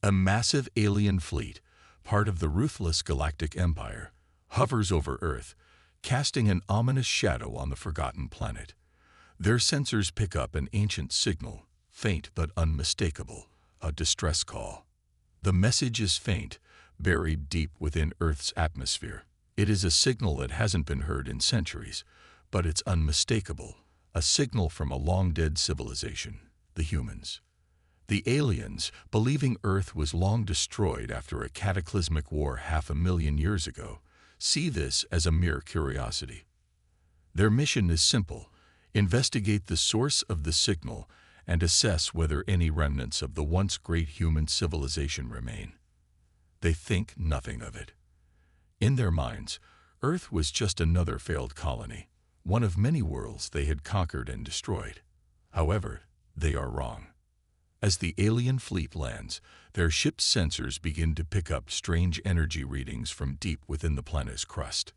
A massive alien fleet, part of the ruthless Galactic Empire, hovers over Earth, casting an ominous shadow on the forgotten planet. Their sensors pick up an ancient signal, faint but unmistakable, a distress call. The message is faint, buried deep within Earth's atmosphere. It is a signal that hasn't been heard in centuries, but it's unmistakable, a signal from a long-dead civilization, the humans. The aliens, believing Earth was long destroyed after a cataclysmic war 500,000 years ago, see this as a mere curiosity. Their mission is simple: investigate the source of the signal and assess whether any remnants of the once great human civilization remain. They think nothing of it. In their minds, Earth was just another failed colony, one of many worlds they had conquered and destroyed. However, they are wrong. As the alien fleet lands, their ship's sensors begin to pick up strange energy readings from deep within the planet's crust.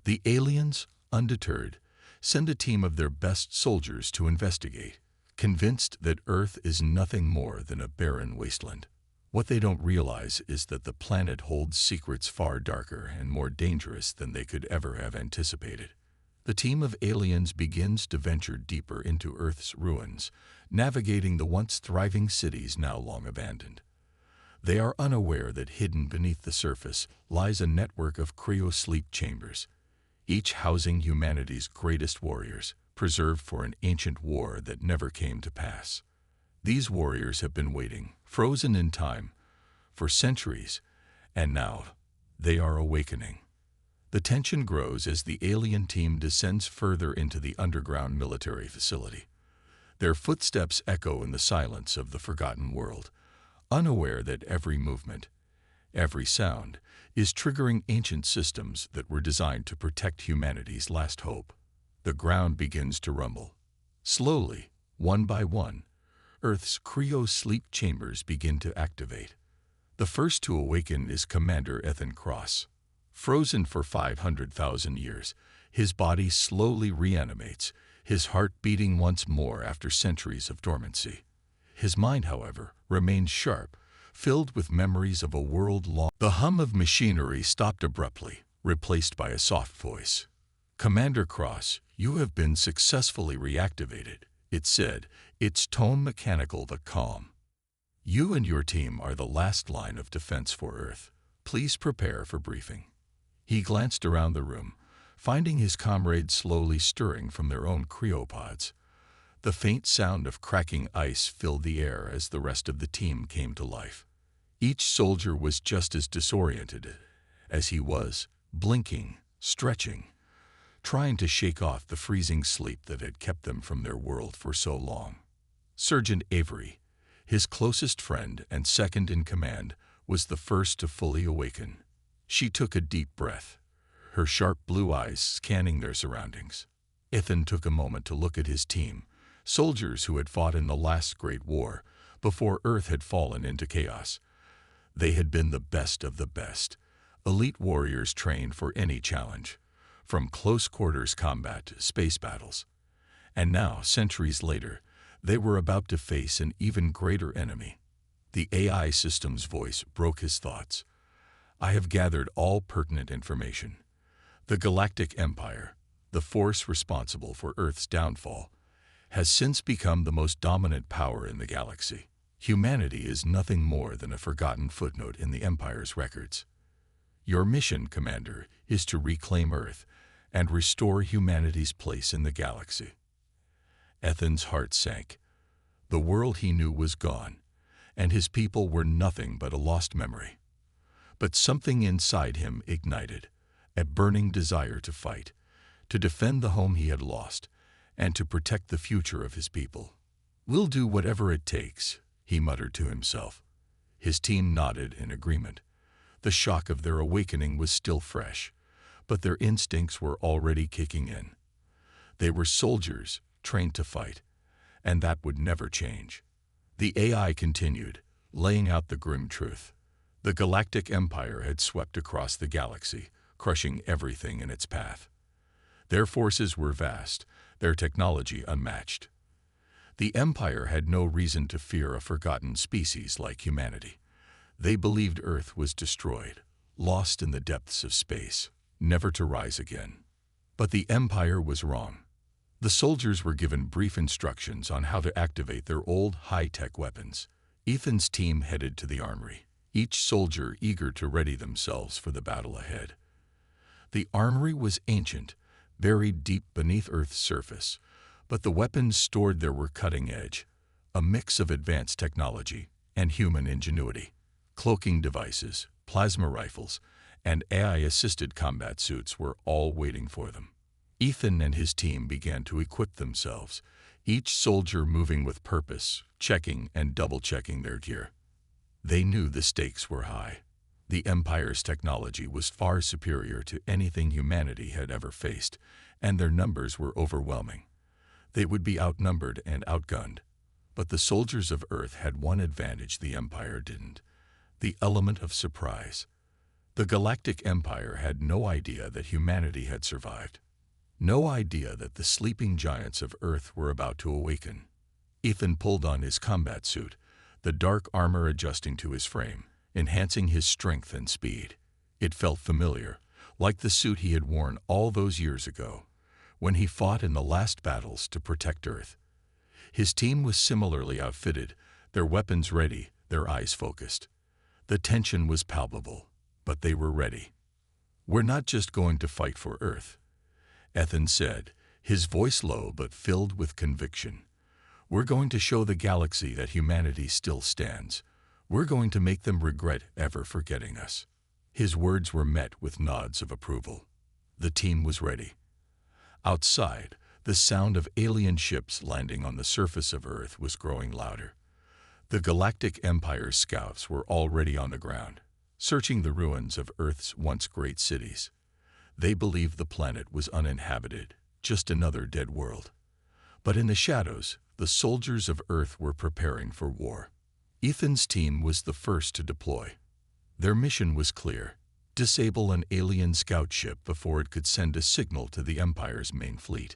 The aliens, undeterred, send a team of their best soldiers to investigate, convinced that Earth is nothing more than a barren wasteland. What they don't realize is that the planet holds secrets far darker and more dangerous than they could ever have anticipated. The team of aliens begins to venture deeper into Earth's ruins, navigating the once thriving cities now long abandoned. They are unaware that hidden beneath the surface lies a network of Cryo sleep chambers, each housing humanity's greatest warriors, preserved for an ancient war that never came to pass. These warriors have been waiting, frozen in time, for centuries, and now they are awakening. The tension grows as the alien team descends further into the underground military facility. Their footsteps echo in the silence of the forgotten world, unaware that every movement, every sound, is triggering ancient systems that were designed to protect humanity's last hope. The ground begins to rumble. Slowly, one by one, Earth's Cryo sleep chambers begin to activate. The first to awaken is Commander Ethan Cross. Frozen for 500,000 years, his body slowly reanimates, his heart beating once more after centuries of dormancy. His mind, however, remains sharp, filled with memories of a world long. The hum of machinery stopped abruptly, replaced by a soft voice. "Commander Cross, you have been successfully reactivated," it said, its tone mechanical but calm. "You and your team are the last line of defense for Earth. Please prepare for briefing." He glanced around the room, finding his comrades slowly stirring from their own cryopods. The faint sound of cracking ice filled the air as the rest of the team came to life. Each soldier was just as disoriented as he was, blinking, stretching, trying to shake off the freezing sleep that had kept them from their world for so long. Sergeant Avery, his closest friend and second in command, was the first to fully awaken. She took a deep breath, her sharp blue eyes scanning their surroundings. Ethan took a moment to look at his team, soldiers who had fought in the last great war, before Earth had fallen into chaos. They had been the best of the best, elite warriors trained for any challenge, from close-quarters combat to space battles. And now, centuries later, they were about to face an even greater enemy. The AI system's voice broke his thoughts. "I have gathered all pertinent information. The Galactic Empire, the force responsible for Earth's downfall, has since become the most dominant power in the galaxy. Humanity is nothing more than a forgotten footnote in the Empire's records. Your mission, Commander, is to reclaim Earth and restore humanity's place in the galaxy." Ethan's heart sank. The world he knew was gone, and his people were nothing but a lost memory. But something inside him ignited, a burning desire to fight, to defend the home he had lost, and to protect the future of his people. "We'll do whatever it takes," he muttered to himself. His team nodded in agreement. The shock of their awakening was still fresh, but their instincts were already kicking in. They were soldiers, trained to fight, and that would never change. The AI continued, laying out the grim truth. The Galactic Empire had swept across the galaxy, crushing everything in its path. Their forces were vast, their technology unmatched. The Empire had no reason to fear a forgotten species like humanity, They believed Earth was destroyed, lost in the depths of space, never to rise again. But the Empire was wrong. The soldiers were given brief instructions on how to activate their old high-tech weapons. Ethan's team headed to the armory, each soldier eager to ready themselves for the battle ahead. The armory was ancient, buried deep beneath Earth's surface, but the weapons stored there were cutting-edge, a mix of advanced technology and human ingenuity. Cloaking devices, plasma rifles, and AI-assisted combat suits were all waiting for them. Ethan and his team began to equip themselves, each soldier moving with purpose, checking and double-checking their gear. They knew the stakes were high. The Empire's technology was far superior to anything humanity had ever faced, and their numbers were overwhelming. They would be outnumbered and outgunned. But the soldiers of Earth had one advantage the Empire didn't: the element of surprise. The Galactic Empire had no idea that humanity had survived. No idea that the sleeping giants of Earth were about to awaken. Ethan pulled on his combat suit, the dark armor adjusting to his frame, enhancing his strength and speed. It felt familiar, like the suit he had worn all those years ago, when he fought in the last battles to protect Earth. His team was similarly outfitted, their weapons ready, their eyes focused. The tension was palpable, but they were ready. "We're not just going to fight for Earth," Ethan said, his voice low but filled with conviction. "We're going to show the galaxy that humanity still stands. We're going to make them regret ever forgetting us." His words were met with nods of approval. The team was ready. Outside, the sound of alien ships landing on the surface of Earth was growing louder. The Galactic Empire's scouts were already on the ground, searching the ruins of Earth's once great cities. They believed the planet was uninhabited, just another dead world. But in the shadows, the soldiers of Earth were preparing for war. Ethan's team was the first to deploy. Their mission was clear: disable an alien scout ship before it could send a signal to the Empire's main fleet.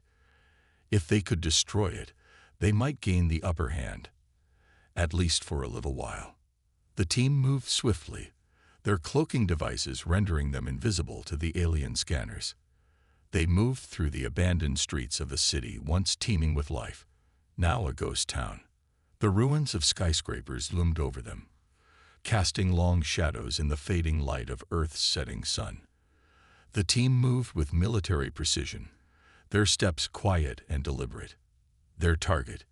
If they could destroy it, they might gain the upper hand, at least for a little while. The team moved swiftly, their cloaking devices rendering them invisible to the alien scanners. They moved through the abandoned streets of a city once teeming with life, now a ghost town. The ruins of skyscrapers loomed over them, casting long shadows in the fading light of Earth's setting sun. The team moved with military precision, their steps quiet and deliberate. Their target,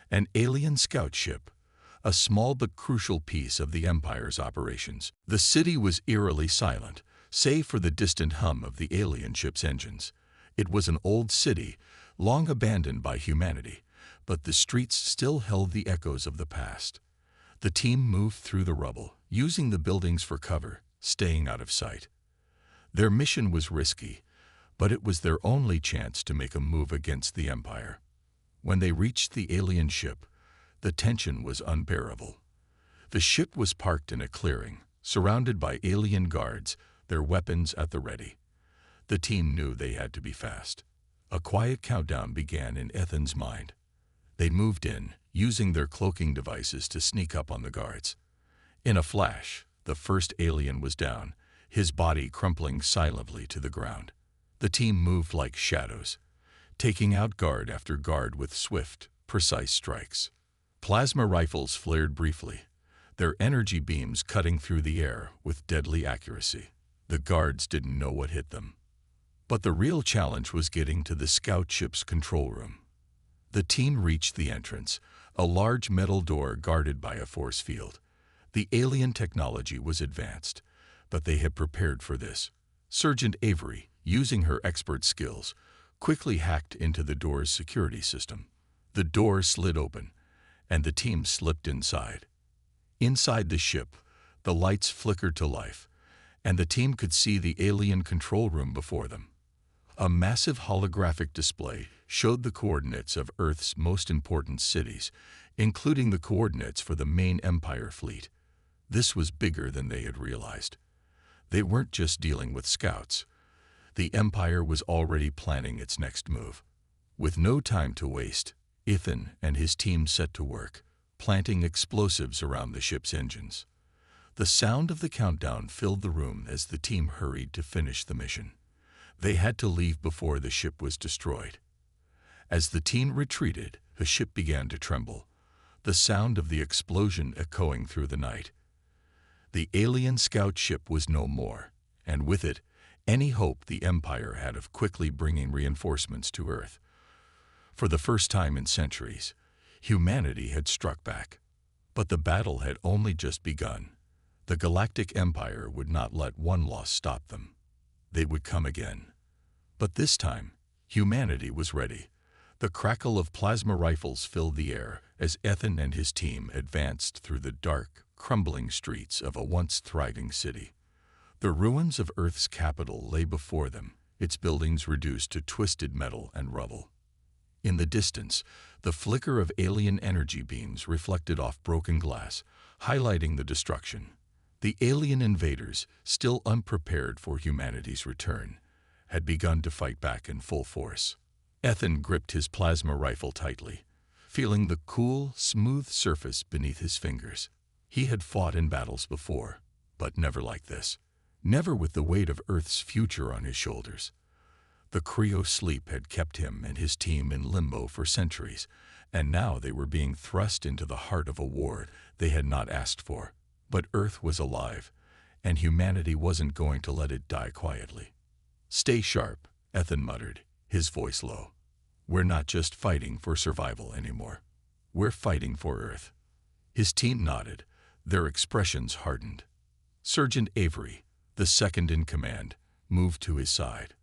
an alien scout ship, a small but crucial piece of the Empire's operations. The city was eerily silent, save for the distant hum of the alien ship's engines. It was an old city, long abandoned by humanity, but the streets still held the echoes of the past. The team moved through the rubble, using the buildings for cover, staying out of sight. Their mission was risky, but it was their only chance to make a move against the Empire. When they reached the alien ship, the tension was unbearable. The ship was parked in a clearing, surrounded by alien guards, their weapons at the ready. The team knew they had to be fast. A quiet countdown began in Ethan's mind. They moved in, using their cloaking devices to sneak up on the guards. In a flash, the first alien was down, his body crumpling silently to the ground. The team moved like shadows, taking out guard after guard with swift, precise strikes. Plasma rifles flared briefly, their energy beams cutting through the air with deadly accuracy. The guards didn't know what hit them. But the real challenge was getting to the scout ship's control room. The team reached the entrance, a large metal door guarded by a force field. The alien technology was advanced, but they had prepared for this. Sergeant Avery, using her expert skills, quickly hacked into the door's security system. The door slid open, and the team slipped inside. Inside the ship, the lights flickered to life, and the team could see the alien control room before them. A massive holographic display showed the coordinates of Earth's most important cities, including the coordinates for the main Empire fleet. This was bigger than they had realized. They weren't just dealing with scouts. The Empire was already planning its next move. With no time to waste, Ethan and his team set to work, planting explosives around the ship's engines. The sound of the countdown filled the room as the team hurried to finish the mission. They had to leave before the ship was destroyed. As the team retreated, the ship began to tremble, the sound of the explosion echoing through the night. The alien scout ship was no more, and with it, any hope the Empire had of quickly bringing reinforcements to Earth. For the first time in centuries, humanity had struck back. But the battle had only just begun. The Galactic Empire would not let one loss stop them. They would come again. But this time, humanity was ready. The crackle of plasma rifles filled the air as Ethan and his team advanced through the dark, crumbling streets of a once thriving city. The ruins of Earth's capital lay before them, its buildings reduced to twisted metal and rubble. In the distance, the flicker of alien energy beams reflected off broken glass, highlighting the destruction. The alien invaders, still unprepared for humanity's return, had begun to fight back in full force. Ethan gripped his plasma rifle tightly, feeling the cool, smooth surface beneath his fingers. He had fought in battles before, but never like this. Never with the weight of Earth's future on his shoulders. The Cryo sleep had kept him and his team in limbo for centuries, and now they were being thrust into the heart of a war they had not asked for. But Earth was alive, and humanity wasn't going to let it die quietly. "Stay sharp," Ethan muttered, his voice low. "We're not just fighting for survival anymore. We're fighting for Earth." His team nodded, their expressions hardened. Sergeant Avery, the second in command, moved to his side.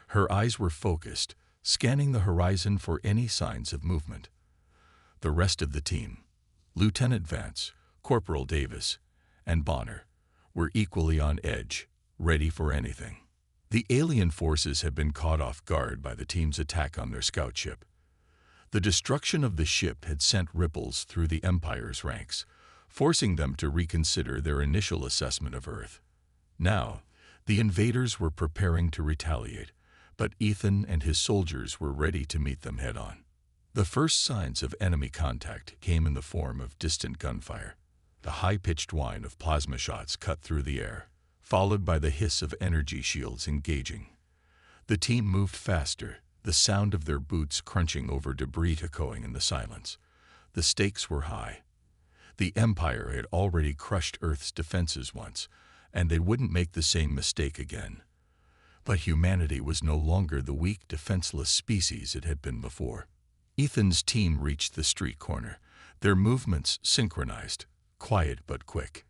Her eyes were focused, scanning the horizon for any signs of movement. The rest of the team, Lieutenant Vance, Corporal Davis, and Bonner, were equally on edge, ready for anything. The alien forces had been caught off guard by the team's attack on their scout ship. The destruction of the ship had sent ripples through the Empire's ranks, forcing them to reconsider their initial assessment of Earth. Now, the invaders were preparing to retaliate, but Ethan and his soldiers were ready to meet them head-on. The first signs of enemy contact came in the form of distant gunfire. The high-pitched whine of plasma shots cut through the air, followed by the hiss of energy shields engaging. The team moved faster, the sound of their boots crunching over debris echoing in the silence. The stakes were high. The Empire had already crushed Earth's defenses once, and they wouldn't make the same mistake again. But humanity was no longer the weak, defenseless species it had been before. Ethan's team reached the street corner, their movements synchronized, quiet but quick.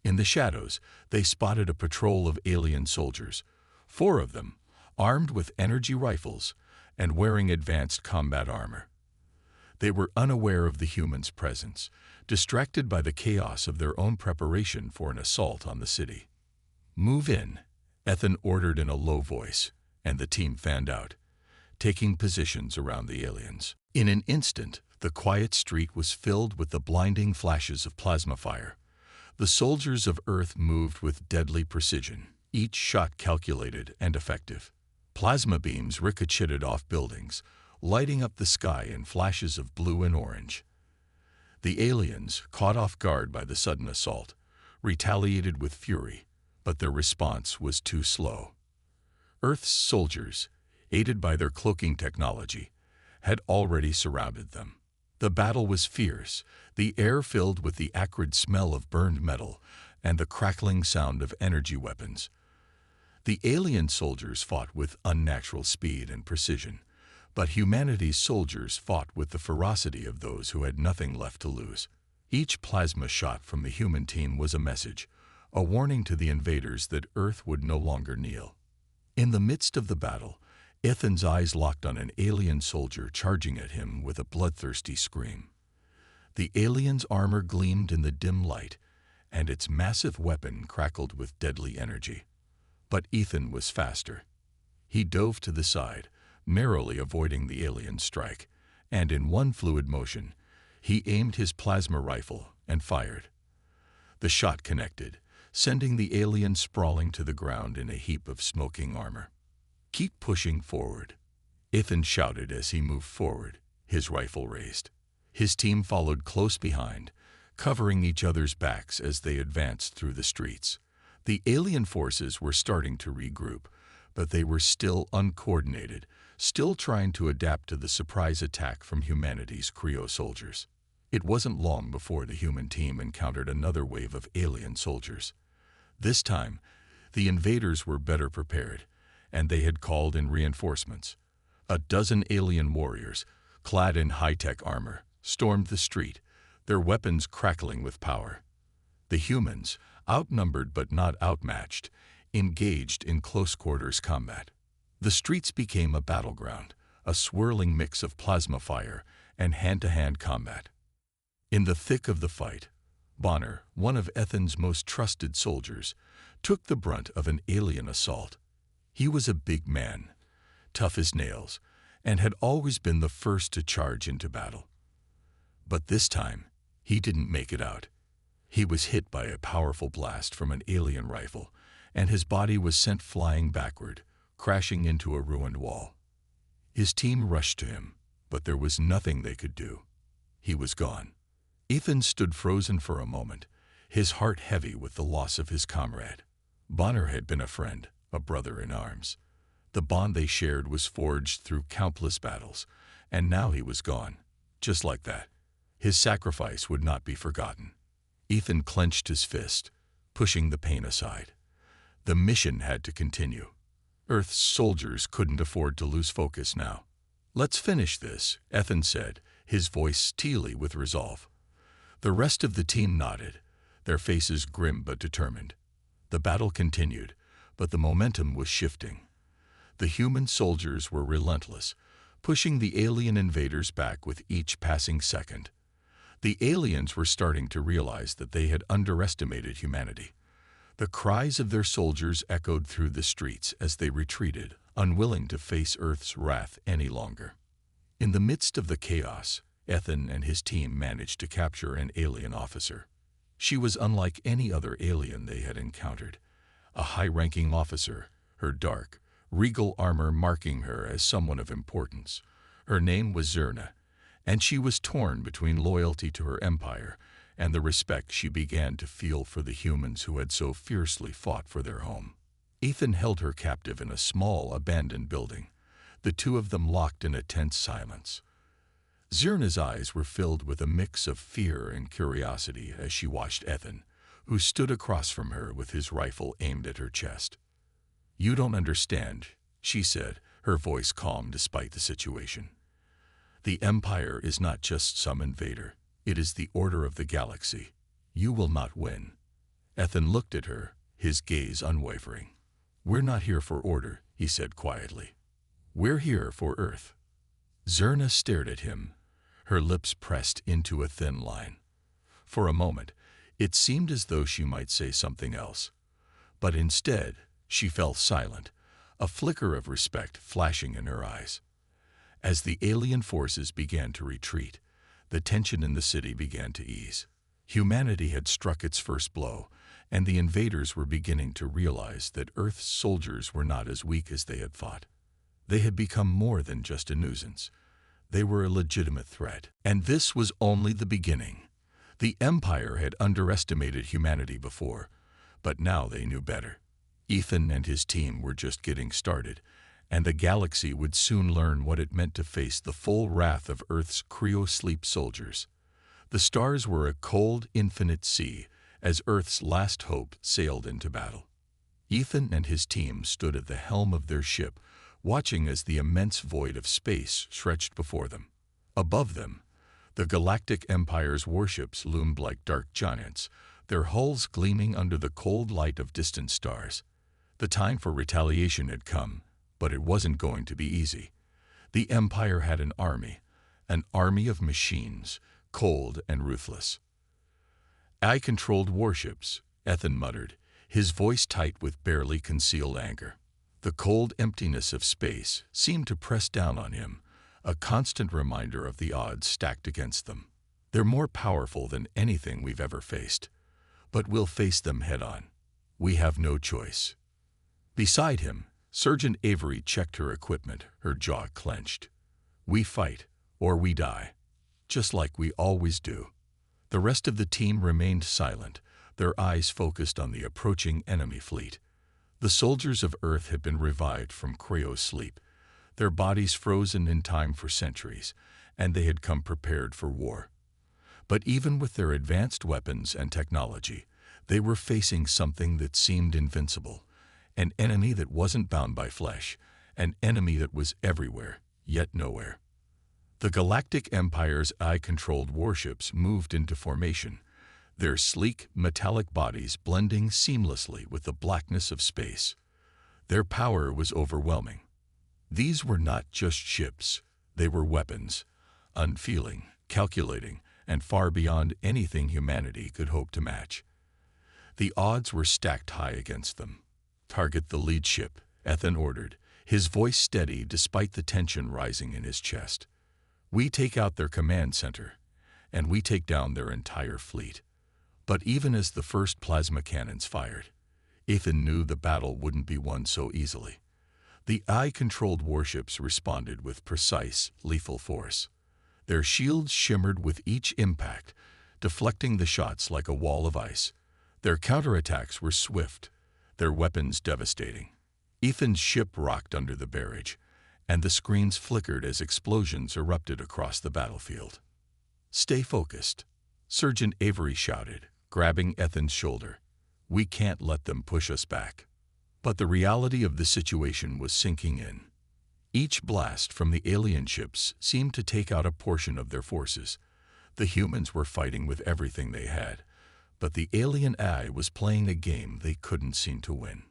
In the shadows, they spotted a patrol of alien soldiers, 4 of them, armed with energy rifles and wearing advanced combat armor. They were unaware of the humans' presence, distracted by the chaos of their own preparation for an assault on the city. "Move in," Ethan ordered in a low voice, and the team fanned out, taking positions around the aliens. In an instant, the quiet street was filled with the blinding flashes of plasma fire. The soldiers of Earth moved with deadly precision, each shot calculated and effective. Plasma beams ricocheted off buildings, lighting up the sky in flashes of blue and orange. The aliens, caught off guard by the sudden assault, retaliated with fury, but their response was too slow. Earth's soldiers, aided by their cloaking technology, had already surrounded them. The battle was fierce, the air filled with the acrid smell of burned metal and the crackling sound of energy weapons. The alien soldiers fought with unnatural speed and precision, but humanity's soldiers fought with the ferocity of those who had nothing left to lose. Each plasma shot from the human team was a message, a warning to the invaders that Earth would no longer kneel. In the midst of the battle, Ethan's eyes locked on an alien soldier charging at him with a bloodthirsty scream. The alien's armor gleamed in the dim light, and its massive weapon crackled with deadly energy. But Ethan was faster. He dove to the side, narrowly avoiding the alien's strike, and in one fluid motion, he aimed his plasma rifle and fired. The shot connected, sending the alien sprawling to the ground in a heap of smoking armor. "Keep pushing forward," Ethan shouted as he moved forward, his rifle raised. His team followed close behind, covering each other's backs as they advanced through the streets. The alien forces were starting to regroup, but they were still uncoordinated, still trying to adapt to the surprise attack from humanity's Cryo soldiers. It wasn't long before the human team encountered another wave of alien soldiers. This time, the invaders were better prepared, and they had called in reinforcements. A dozen alien warriors, clad in high-tech armor, stormed the street, their weapons crackling with power. The humans, outnumbered but not outmatched, engaged in close-quarters combat. The streets became a battleground, a swirling mix of plasma fire and hand-to-hand combat. In the thick of the fight, Bonner, one of Ethan's most trusted soldiers, took the brunt of an alien assault. He was a big man, tough as nails, and had always been the first to charge into battle. But this time, he didn't make it out. He was hit by a powerful blast from an alien rifle, and his body was sent flying backward, crashing into a ruined wall. His team rushed to him, but there was nothing they could do. He was gone. Ethan stood frozen for a moment, his heart heavy with the loss of his comrade. Bonner had been a friend, a brother in arms. The bond they shared was forged through countless battles, and now he was gone, just like that. His sacrifice would not be forgotten. Ethan clenched his fist, pushing the pain aside. The mission had to continue. Earth's soldiers couldn't afford to lose focus now. "Let's finish this," Ethan said, his voice steely with resolve. The rest of the team nodded, their faces grim but determined. The battle continued, but the momentum was shifting. The human soldiers were relentless, pushing the alien invaders back with each passing second. The aliens were starting to realize that they had underestimated humanity. The cries of their soldiers echoed through the streets as they retreated, unwilling to face Earth's wrath any longer. In the midst of the chaos, Ethan and his team managed to capture an alien officer. She was unlike any other alien they had encountered. A high-ranking officer, her dark, regal armor marking her as someone of importance. Her name was Zerna, and she was torn between loyalty to her empire and the respect she began to feel for the humans who had so fiercely fought for their home. Ethan held her captive in a small, abandoned building, the two of them locked in a tense silence. Zerna's eyes were filled with a mix of fear and curiosity as she watched Ethan, who stood across from her with his rifle aimed at her chest. "You don't understand," she said, her voice calm despite the situation. "The Empire is not just some invader. It is the order of the galaxy. You will not win." Ethan looked at her, his gaze unwavering. "We're not here for order," he said quietly. "We're here for Earth." Zerna stared at him, her lips pressed into a thin line. For a moment, it seemed as though she might say something else. But instead, she fell silent, a flicker of respect flashing in her eyes. As the alien forces began to retreat, the tension in the city began to ease. Humanity had struck its first blow, and the invaders were beginning to realize that Earth's soldiers were not as weak as they had thought. They had become more than just a nuisance. They were a legitimate threat. And this was only the beginning. The Empire had underestimated humanity before, but now they knew better. Ethan and his team were just getting started, and the galaxy would soon learn what it meant to face the full wrath of Earth's cryo-sleep soldiers. The stars were a cold, infinite sea as Earth's last hope sailed into battle. Ethan and his team stood at the helm of their ship, watching as the immense void of space stretched before them. Above them, the Galactic Empire's warships loomed like dark giants, their hulls gleaming under the cold light of distant stars. The time for retaliation had come, but it wasn't going to be easy. The Empire had an army of machines, cold and ruthless. "I controlled warships," Ethan muttered, his voice tight with barely concealed anger. The cold emptiness of space seemed to press down on him, a constant reminder of the odds stacked against them. "They're more powerful than anything we've ever faced, but we'll face them head-on. We have no choice." Beside him, Sergeant Avery checked her equipment, her jaw clenched. "We fight, or we die, just like we always do." The rest of the team remained silent, their eyes focused on the approaching enemy fleet. The soldiers of Earth had been revived from Cryo's sleep, their bodies frozen in time for centuries, and they had come prepared for war. But even with their advanced weapons and technology, they were facing something that seemed invincible, an enemy that wasn't bound by flesh, an enemy that was everywhere, yet nowhere. The Galactic Empire's eye-controlled warships moved into formation, their sleek, metallic bodies blending seamlessly with the blackness of space. Their power was overwhelming. These were not just ships, they were weapons, unfeeling, calculating, and far beyond anything humanity could hope to match. The odds were stacked high against them. "Target the lead ship," Ethan ordered, his voice steady despite the tension rising in his chest. "We take out their command center, and we take down their entire fleet." But even as the first plasma cannons fired, Ethan knew the battle wouldn't be won so easily. The eye-controlled warships responded with precise, lethal force. Their shields shimmered with each impact, deflecting the shots like a wall of ice. Their counterattacks were swift, their weapons devastating. Ethan's ship rocked under the barrage, and the screens flickered as explosions erupted across the battlefield. "Stay focused," Sergeant Avery shouted, grabbing Ethan's shoulder. "We can't let them push us back." But the reality of the situation was sinking in. Each blast from the alien ships seemed to take out a portion of their forces. The humans were fighting with everything they had, but the alien eye was playing a game they couldn't seem to win.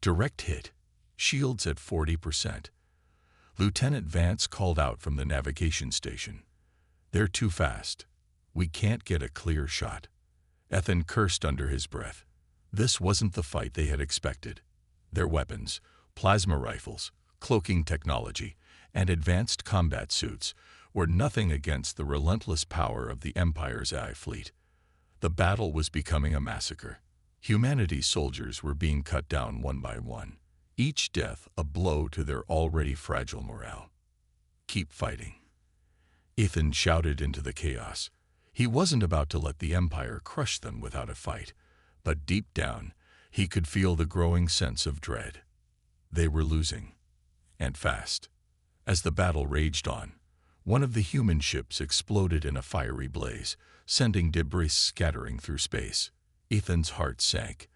Direct hit, shields at 40%. Lieutenant Vance called out from the navigation station. "They're too fast. We can't get a clear shot." Ethan cursed under his breath. This wasn't the fight they had expected. Their weapons, plasma rifles, cloaking technology, and advanced combat suits were nothing against the relentless power of the Empire's eye fleet. The battle was becoming a massacre. Humanity's soldiers were being cut down one by one, each death a blow to their already fragile morale. "Keep fighting," Ethan shouted into the chaos. He wasn't about to let the Empire crush them without a fight, but deep down, he could feel the growing sense of dread. They were losing, and fast. As the battle raged on, one of the human ships exploded in a fiery blaze, sending debris scattering through space. Ethan's heart sank.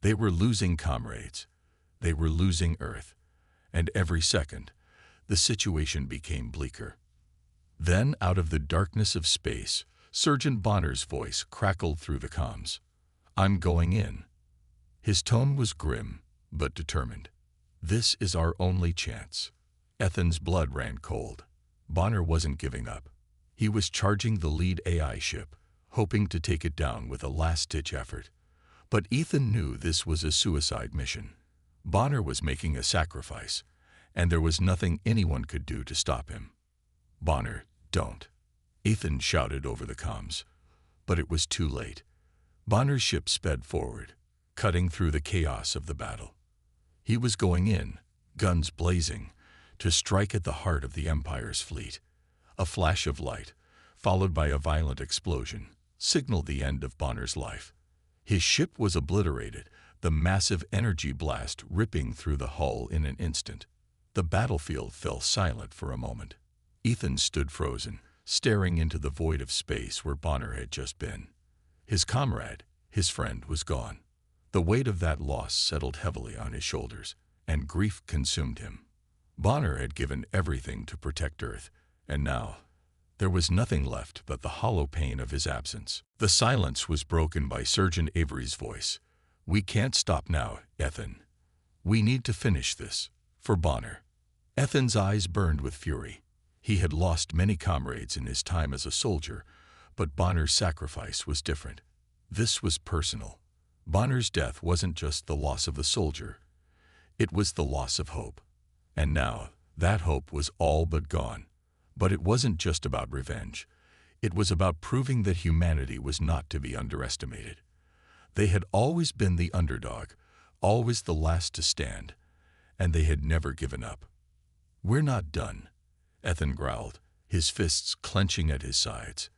They were losing comrades. They were losing Earth. And every second, the situation became bleaker. Then, out of the darkness of space, Sergeant Bonner's voice crackled through the comms. "I'm going in." His tone was grim, but determined. "This is our only chance." Ethan's blood ran cold. Bonner wasn't giving up. He was charging the lead AI ship, hoping to take it down with a last-ditch effort. But Ethan knew this was a suicide mission. Bonner was making a sacrifice, and there was nothing anyone could do to stop him. "Bonner, don't," Ethan shouted over the comms. But it was too late. Bonner's ship sped forward, cutting through the chaos of the battle. He was going in, guns blazing, to strike at the heart of the Empire's fleet. A flash of light, followed by a violent explosion, signaled the end of Bonner's life. His ship was obliterated, the massive energy blast ripping through the hull in an instant. The battlefield fell silent for a moment. Ethan stood frozen, staring into the void of space where Bonner had just been. His comrade, his friend, was gone. The weight of that loss settled heavily on his shoulders, and grief consumed him. Bonner had given everything to protect Earth, and now there was nothing left but the hollow pain of his absence. The silence was broken by Sergeant Avery's voice. "We can't stop now, Ethan. We need to finish this, for Bonner." Ethan's eyes burned with fury. He had lost many comrades in his time as a soldier, but Bonner's sacrifice was different. This was personal. Bonner's death wasn't just the loss of a soldier. It was the loss of hope. And now, that hope was all but gone. But it wasn't just about revenge. It was about proving that humanity was not to be underestimated. They had always been the underdog, always the last to stand, and they had never given up. "We're not done," Ethan growled, his fists clenching at his sides.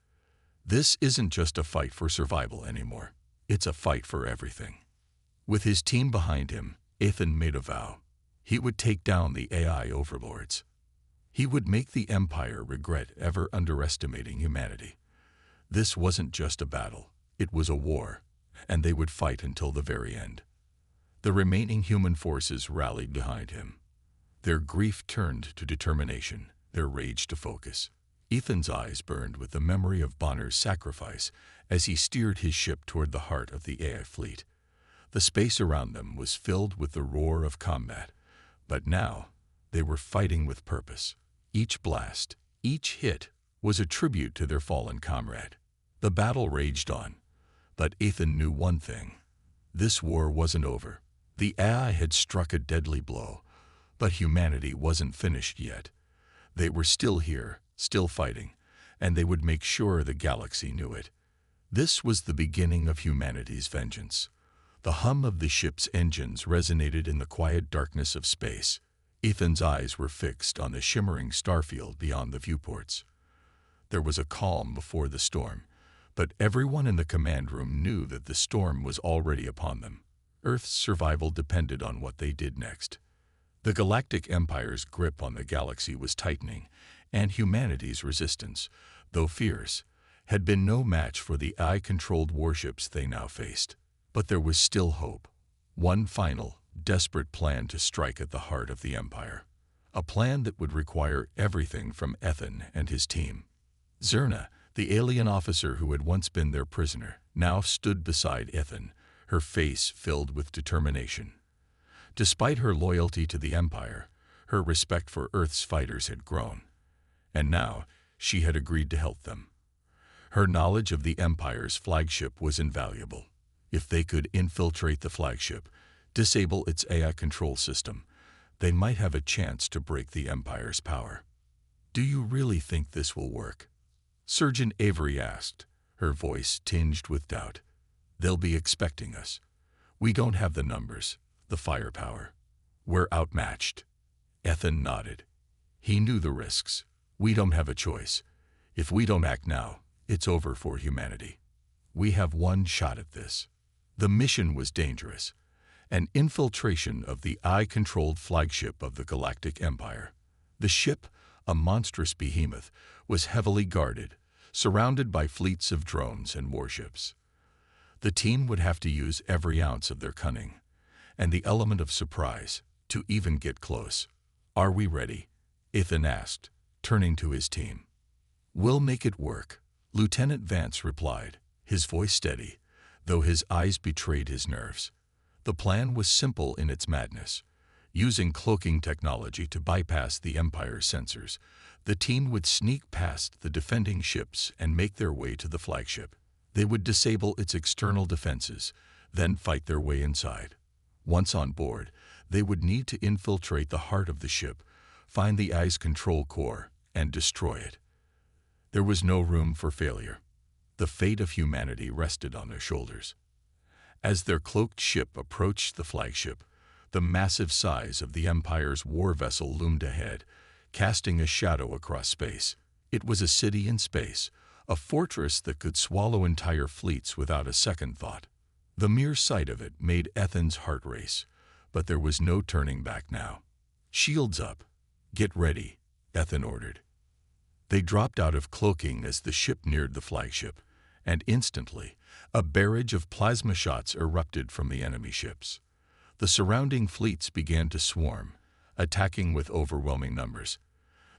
This isn't just a fight for survival anymore. It's a fight for everything. With his team behind him, Ethan made a vow. He would take down the AI overlords. He would make the Empire regret ever underestimating humanity. This wasn't just a battle. It was a war, and they would fight until the very end. The remaining human forces rallied behind him. Their grief turned to determination, their rage to focus. Ethan's eyes burned with the memory of Bonner's sacrifice as he steered his ship toward the heart of the AI fleet. The space around them was filled with the roar of combat, but now they were fighting with purpose. Each blast, each hit, was a tribute to their fallen comrade. The battle raged on, but Ethan knew one thing. This war wasn't over. The AI had struck a deadly blow, but humanity wasn't finished yet. They were still here, still fighting, and they would make sure the galaxy knew it. This was the beginning of humanity's vengeance. The hum of the ship's engines resonated in the quiet darkness of space. Ethan's eyes were fixed on the shimmering starfield beyond the viewports. There was a calm before the storm, but everyone in the command room knew that the storm was already upon them. Earth's survival depended on what they did next. The Galactic Empire's grip on the galaxy was tightening, and humanity's resistance, though fierce, had been no match for the AI-controlled warships they now faced. But there was still hope. One final, desperate plan to strike at the heart of the Empire. A plan that would require everything from Ethan and his team. Zerna, the alien officer who had once been their prisoner, now stood beside Ethan, her face filled with determination. Despite her loyalty to the Empire, her respect for Earth's fighters had grown. And now, she had agreed to help them. Her knowledge of the Empire's flagship was invaluable. If they could infiltrate the flagship, disable its AI control system, they might have a chance to break the Empire's power. "Do you really think this will work?" Surgeon Avery asked, her voice tinged with doubt. "They'll be expecting us. We don't have the numbers, the firepower. We're outmatched." Ethan nodded. He knew the risks. "We don't have a choice. If we don't act now, it's over for humanity. We have one shot at this." The mission was dangerous. An infiltration of the AI-controlled flagship of the Galactic Empire. The ship, a monstrous behemoth, was heavily guarded, surrounded by fleets of drones and warships. The team would have to use every ounce of their cunning, and the element of surprise, to even get close. "Are we ready?" Ethan asked, turning to his team. "We'll make it work," Lieutenant Vance replied, his voice steady, though his eyes betrayed his nerves. The plan was simple in its madness. Using cloaking technology to bypass the Empire's sensors, the team would sneak past the defending ships and make their way to the flagship. They would disable its external defenses, then fight their way inside. Once on board, they would need to infiltrate the heart of the ship, find the AI's control core, and destroy it. There was no room for failure. The fate of humanity rested on their shoulders. As their cloaked ship approached the flagship, the massive size of the Empire's war vessel loomed ahead, casting a shadow across space. It was a city in space, a fortress that could swallow entire fleets without a second thought. The mere sight of it made Ethan's heart race, but there was no turning back now. "Shields up. Get ready," Ethan ordered. They dropped out of cloaking as the ship neared the flagship, and instantly, a barrage of plasma shots erupted from the enemy ships. The surrounding fleets began to swarm, attacking with overwhelming numbers.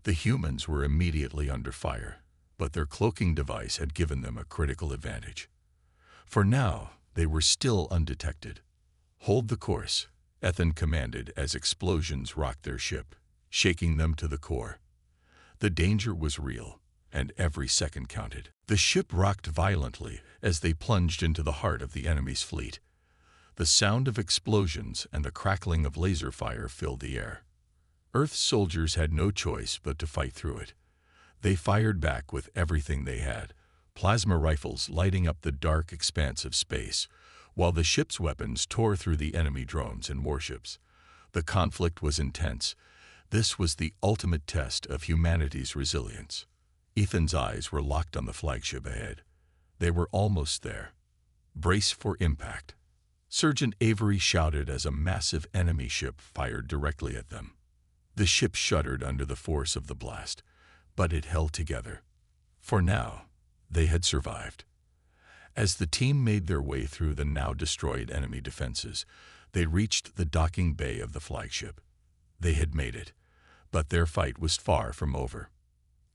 The humans were immediately under fire, but their cloaking device had given them a critical advantage. For now, they were still undetected. "Hold the course," Ethan commanded as explosions rocked their ship, shaking them to the core. The danger was real, and every second counted. The ship rocked violently as they plunged into the heart of the enemy's fleet. The sound of explosions and the crackling of laser fire filled the air. Earth's soldiers had no choice but to fight through it. They fired back with everything they had, plasma rifles lighting up the dark expanse of space, while the ship's weapons tore through the enemy drones and warships. The conflict was intense. This was the ultimate test of humanity's resilience. Ethan's eyes were locked on the flagship ahead. They were almost there. Brace for impact. Sergeant Avery shouted as a massive enemy ship fired directly at them. The ship shuddered under the force of the blast, but it held together. For now, they had survived. As the team made their way through the now destroyed enemy defenses, they reached the docking bay of the flagship. They had made it, but their fight was far from over.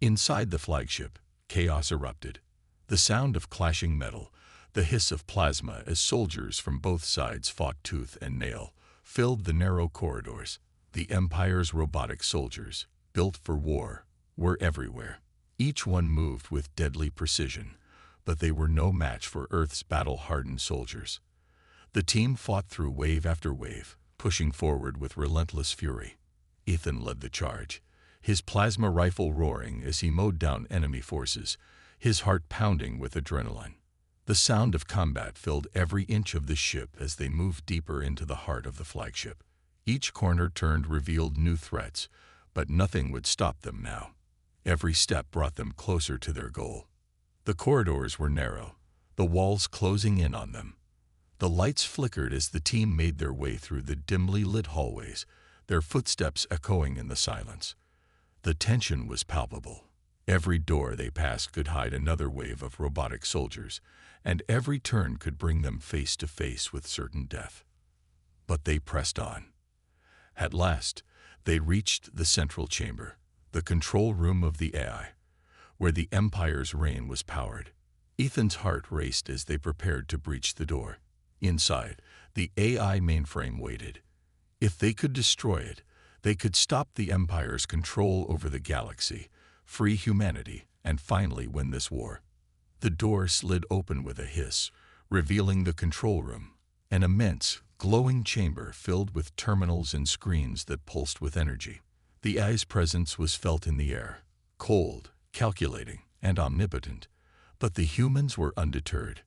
Inside the flagship, chaos erupted. The sound of clashing metal, the hiss of plasma as soldiers from both sides fought tooth and nail, filled the narrow corridors. The Empire's robotic soldiers, built for war, were everywhere. Each one moved with deadly precision, but they were no match for Earth's battle-hardened soldiers. The team fought through wave after wave, pushing forward with relentless fury. Ethan led the charge, his plasma rifle roaring as he mowed down enemy forces, his heart pounding with adrenaline. The sound of combat filled every inch of the ship as they moved deeper into the heart of the flagship. Each corner turned revealed new threats, but nothing would stop them now. Every step brought them closer to their goal. The corridors were narrow, the walls closing in on them. The lights flickered as the team made their way through the dimly lit hallways, their footsteps echoing in the silence. The tension was palpable. Every door they passed could hide another wave of robotic soldiers, and every turn could bring them face to face with certain death. But they pressed on. At last, they reached the central chamber, the control room of the AI, where the Empire's reign was powered. Ethan's heart raced as they prepared to breach the door. Inside, the AI mainframe waited. If they could destroy it, they could stop the Empire's control over the galaxy, free humanity, and finally win this war. The door slid open with a hiss, revealing the control room, an immense, glowing chamber filled with terminals and screens that pulsed with energy. The AI's presence was felt in the air, cold, calculating, and omnipotent, but the humans were undeterred.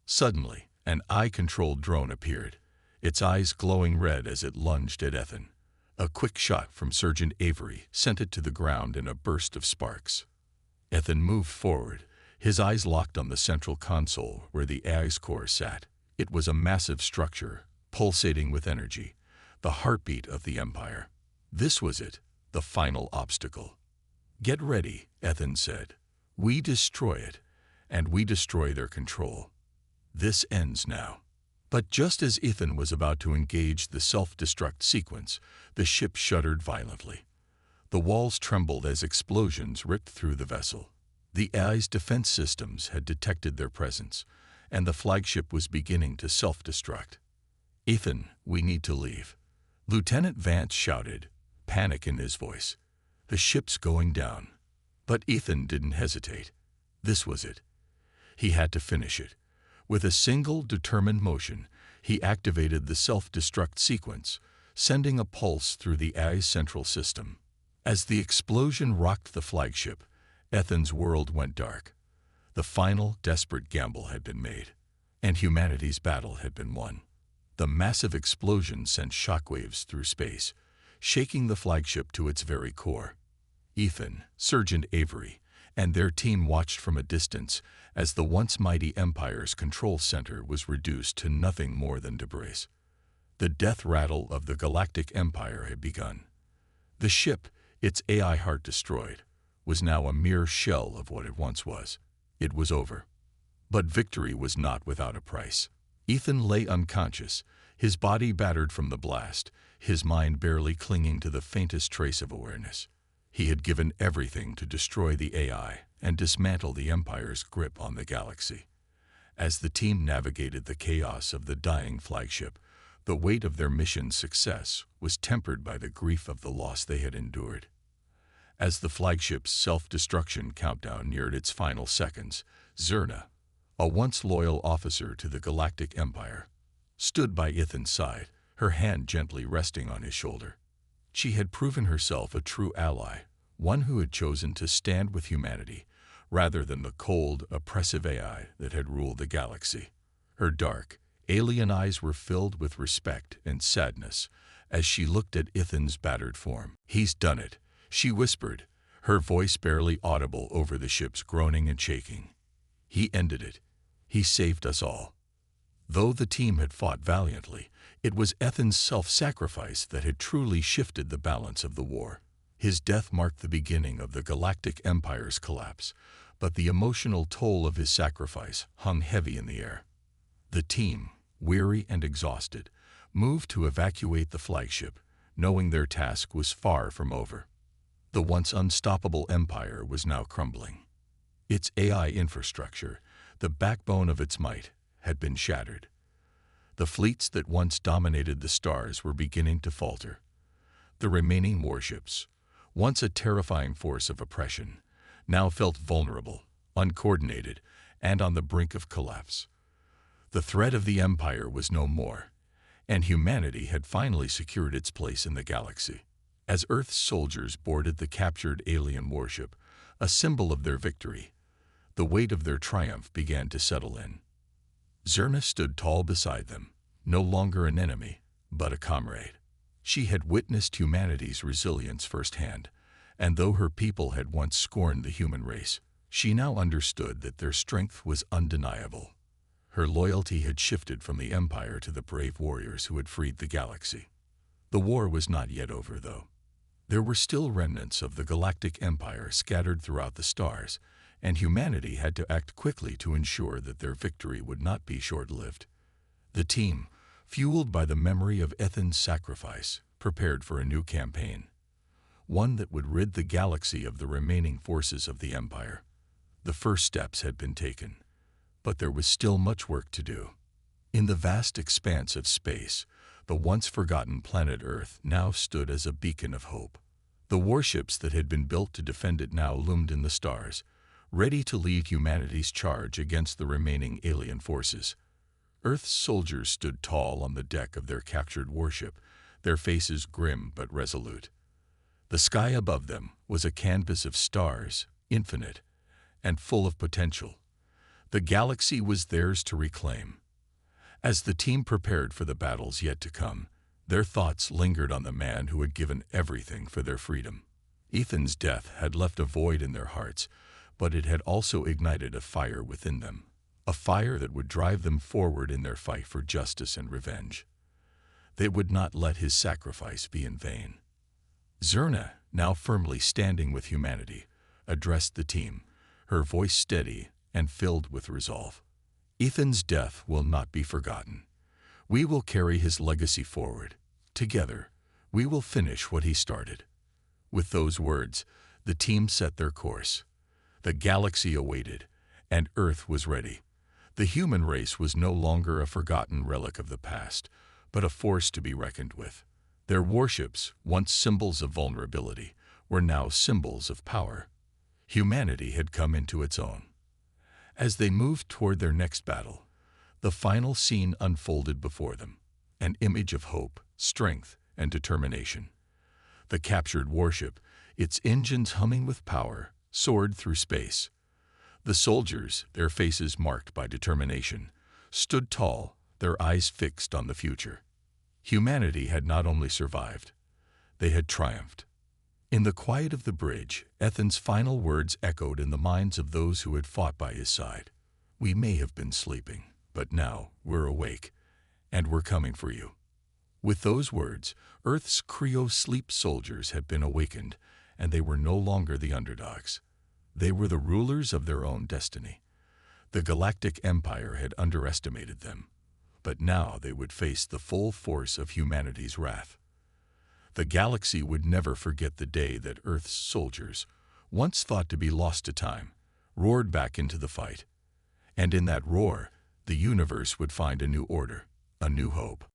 Suddenly, an AI-controlled drone appeared, its eyes glowing red as it lunged at Ethan. A quick shot from Sergeant Avery sent it to the ground in a burst of sparks. Ethan moved forward, his eyes locked on the central console where the AI's core sat. It was a massive structure, pulsating with energy, the heartbeat of the Empire. This was it, the final obstacle. "Get ready," Ethan said. "We destroy it, and we destroy their control. This ends now." But just as Ethan was about to engage the self-destruct sequence, the ship shuddered violently. The walls trembled as explosions ripped through the vessel. The AI's defense systems had detected their presence, and the flagship was beginning to self-destruct. "Ethan, we need to leave." Lieutenant Vance shouted, panic in his voice. "The ship's going down." But Ethan didn't hesitate. This was it. He had to finish it. With a single, determined motion, he activated the self-destruct sequence, sending a pulse through the AI's central system. As the explosion rocked the flagship, Ethan's world went dark. The final, desperate gamble had been made, and humanity's battle had been won. The massive explosion sent shockwaves through space, shaking the flagship to its very core. Ethan, Sergeant Avery, and their team watched from a distance as the once mighty Empire's control center was reduced to nothing more than debris. The death rattle of the Galactic Empire had begun. The ship, its AI heart destroyed, was now a mere shell of what it once was. It was over. But victory was not without a price. Ethan lay unconscious, his body battered from the blast, his mind barely clinging to the faintest trace of awareness. He had given everything to destroy the AI and dismantle the Empire's grip on the galaxy. As the team navigated the chaos of the dying flagship, the weight of their mission's success was tempered by the grief of the loss they had endured. As the flagship's self-destruction countdown neared its final seconds, Zerna, a once loyal officer to the Galactic Empire, stood by Ethan's side, her hand gently resting on his shoulder. She had proven herself a true ally, one who had chosen to stand with humanity, rather than the cold, oppressive AI that had ruled the galaxy. Her dark, alien eyes were filled with respect and sadness as she looked at Ethan's battered form. "He's done it," she whispered, her voice barely audible over the ship's groaning and shaking. "He ended it. He saved us all. Though the team had fought valiantly, it was Ethan's self-sacrifice that had truly shifted the balance of the war. His death marked the beginning of the Galactic Empire's collapse, but the emotional toll of his sacrifice hung heavy in the air. The team, weary and exhausted, moved to evacuate the flagship, knowing their task was far from over. The once unstoppable empire was now crumbling. Its AI infrastructure, the backbone of its might, had been shattered. The fleets that once dominated the stars were beginning to falter. The remaining warships, once a terrifying force of oppression, now felt vulnerable, uncoordinated, and on the brink of collapse. The threat of the Empire was no more, and humanity had finally secured its place in the galaxy. As Earth's soldiers boarded the captured alien warship, a symbol of their victory, the weight of their triumph began to settle in. Zerna stood tall beside them, no longer an enemy, but a comrade. She had witnessed humanity's resilience firsthand, and though her people had once scorned the human race, she now understood that their strength was undeniable. Her loyalty had shifted from the Empire to the brave warriors who had freed the galaxy. The war was not yet over, though. There were still remnants of the Galactic Empire scattered throughout the stars, and humanity had to act quickly to ensure that their victory would not be short-lived. The team, fueled by the memory of Ethan's sacrifice, prepared for a new campaign, one that would rid the galaxy of the remaining forces of the Empire. The first steps had been taken, but there was still much work to do. In the vast expanse of space, the once-forgotten planet Earth now stood as a beacon of hope. The warships that had been built to defend it now loomed in the stars, ready to lead humanity's charge against the remaining alien forces. Earth's soldiers stood tall on the deck of their captured warship, their faces grim but resolute. The sky above them was a canvas of stars, infinite and full of potential. The galaxy was theirs to reclaim. As the team prepared for the battles yet to come, their thoughts lingered on the man who had given everything for their freedom. Ethan's death had left a void in their hearts, but it had also ignited a fire within them, a fire that would drive them forward in their fight for justice and revenge. They would not let his sacrifice be in vain. Zerna, now firmly standing with humanity, addressed the team, her voice steady and filled with resolve. Ethan's death will not be forgotten. We will carry his legacy forward. Together, we will finish what he started. With those words, the team set their course. The galaxy awaited, and Earth was ready. The human race was no longer a forgotten relic of the past, but a force to be reckoned with. Their warships, once symbols of vulnerability, were now symbols of power. Humanity had come into its own. As they moved toward their next battle, the final scene unfolded before them, an image of hope, strength, and determination. The captured warship, its engines humming with power, soared through space. The soldiers, their faces marked by determination, stood tall, their eyes fixed on the future. Humanity had not only survived, they had triumphed. In the quiet of the bridge, Ethan's final words echoed in the minds of those who had fought by his side. We may have been sleeping, but now we're awake, and we're coming for you. With those words, Earth's Cryo sleep soldiers had been awakened, and they were no longer the underdogs. They were the rulers of their own destiny. The Galactic Empire had underestimated them, but now they would face the full force of humanity's wrath. The galaxy would never forget the day that Earth's soldiers, once thought to be lost to time, roared back into the fight. And in that roar, the universe would find a new order, a new hope.